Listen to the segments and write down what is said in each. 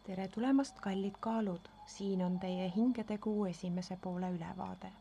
Tere tulemast, kallid kaalud! Siin on teie hingeteguu esimese poole ülevaade.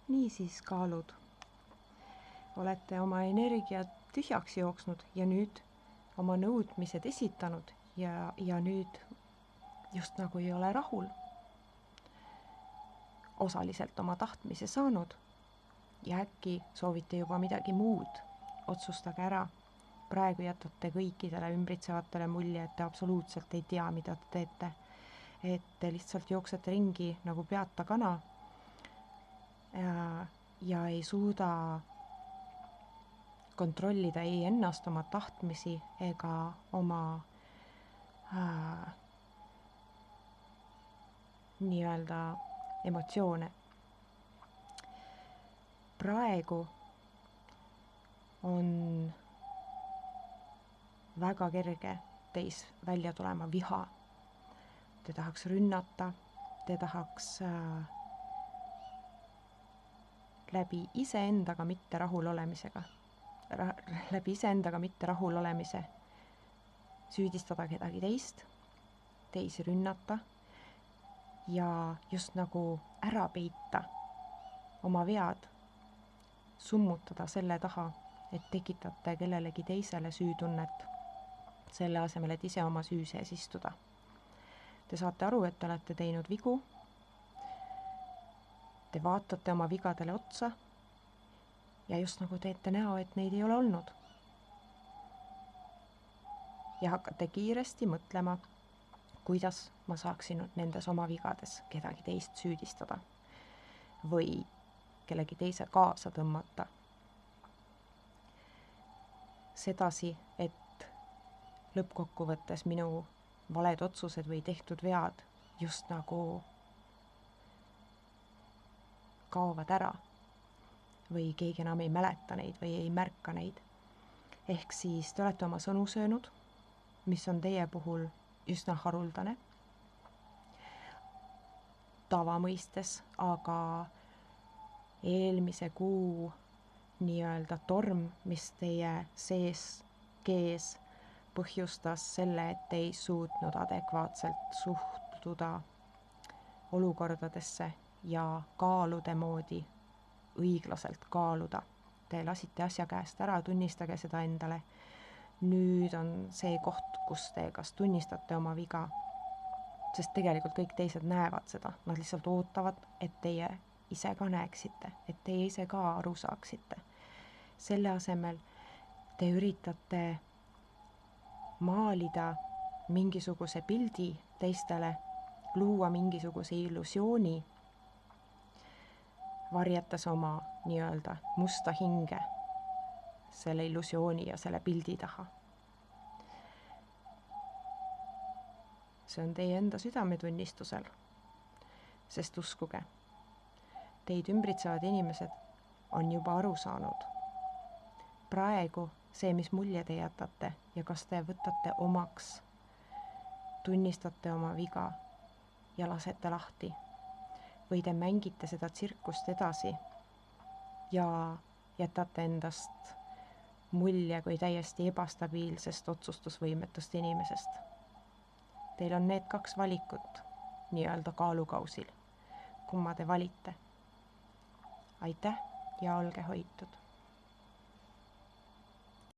Niisiis, kaalud, olete oma energiat tühjaks jooksnud ja nüüd oma nõudmised esitanud ja nüüd just nagu ei ole rahul. Osaliselt oma tahtmise saanud ja äkki soovite juba midagi muud. Otsustage ära. Praegu jätate kõikidele ümbritsevatele mulje, et te absoluutselt ei tea, mida te teete. Et te lihtsalt jooksete ringi nagu peata kana ja ei suuda kontrollida ei ennast, oma tahtmisi ega oma nii-öelda emotsioone. Praegu on väga kerge teis välja tulema viha. Te tahaks rünnata, te tahaks läbi iseendaga mitte rahulolemise süüdistada kedagi teist, teisi rünnata ja just nagu ära peita oma vead, summutada selle taha, et tekitate kellelegi teisele süütunnet, selle asemel, et ise oma süü sees istuda. Te saate aru, et te olete teinud vigu. Te vaatate oma vigadele otsa ja just nagu teete näo, et neid ei ole olnud. Ja hakkate kiiresti mõtlema, kuidas ma saaksin nendes oma vigades kedagi teist süüdistada või kellegi teise kaasa tõmmata. Sedasi, et lõppkokkuvõttes minu valed otsused või tehtud vead just nagu kaovad ära või keegi enam ei mäleta neid või ei märka neid. Ehk siis te olete oma sõnu söönud, mis on teie puhul üsna haruldane tavamõistes, aga eelmise kuu nii-öelda torm, mis teie sees kees põhjustas selle, et ei suutnud adekvaatselt suhtuda olukordadesse ja kaalude moodi õiglaselt kaaluda. Te lasite asja käest ära, tunnistage seda endale. Nüüd on see koht, kus te kas tunnistate oma viga, sest tegelikult kõik teised näevad seda. Nad lihtsalt ootavad, et teie ise ka näeksite, et teie ise ka aru saaksite. Selle asemel te üritate maalida mingisuguse pildi teistele, luua mingisuguse illusiooni, varjates oma nii-öelda musta hinge selle illusiooni ja selle pildi taha. See on teie enda südametunnistusel, sest uskuge, teid ümbritsevad inimesed on juba aru saanud. Praegu see, mis mulje te jätate ja kas te võtate omaks, tunnistate oma viga ja lasete lahti või te mängite seda tsirkust edasi ja jätate endast mulje kui täiesti ebastabiilsest otsustusvõimetust inimesest. Teil on need kaks valikut nii-öelda kaalukausil. Kumma te valite? Aitäh ja olge hoitud!